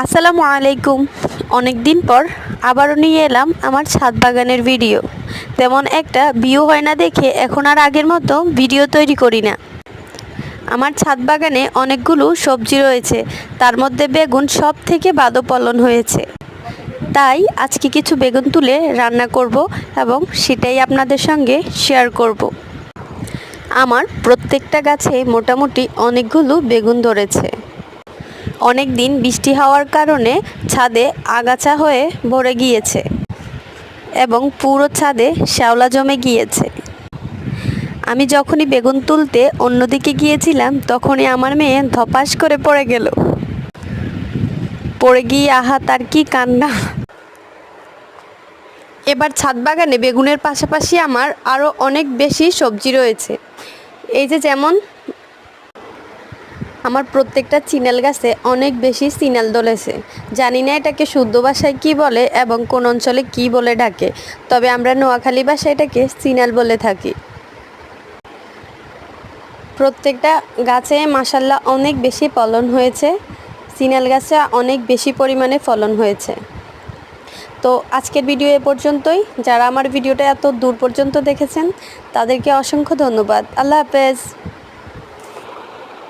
আসসালামু আলাইকুম। অনেক দিন পর আবারও নিয়ে এলাম আমার ছাদ বাগানের ভিডিও। তেমন একটা ভিউ হয় না দেখে এখন আর আগের মতো ভিডিও তৈরি করি না। আমার ছাদ বাগানে অনেকগুলো সবজি রয়েছে, তার মধ্যে বেগুন সব থেকে ভালো ফলন হয়েছে। তাই আজকে কিছু বেগুন তুলে রান্না করব এবং সেটাই আপনাদের সঙ্গে শেয়ার করব। আমার প্রত্যেকটা গাছে মোটামুটি অনেকগুলো বেগুন ধরেছে। অনেক দিন বৃষ্টি হওয়ার কারণে ছাদে আগাছা হয়ে ভরে গিয়েছে এবং পুরো ছাদে শ্যাওলা জমে গিয়েছে। আমি যখনই বেগুন তুলতে অন্যদিকে গিয়েছিলাম তখনই আমার মেয়ে ধপাস করে পড়ে গেল। পড়ে গিয়ে আহা তার কি কান্না। এবার ছাদ বাগানে বেগুনের পাশাপাশি আমার আরও অনেক বেশি সবজি রয়েছে। এই যে যেমন আমার প্রত্যেকটা চিনাল গাছে অনেক বেশি চিনাল ধরেছে। জানি না এটাকে শুদ্ধ ভাষায় কী বলে এবং কোন অঞ্চলে কী বলে ডাকে, তবে আমরা নোয়াখালী ভাষায় এটাকে চিনাল বলে থাকি। প্রত্যেকটা গাছে মাশাল্লাহ অনেক বেশি ফলন হয়েছে। চিনাল গাছে অনেক বেশি পরিমাণে ফলন হয়েছে। তো আজকের ভিডিও এ পর্যন্তই। যারা আমার ভিডিওটা এত দূর পর্যন্ত দেখেছেন তাদেরকে অসংখ্য ধন্যবাদ। আল্লাহ হাফেজ।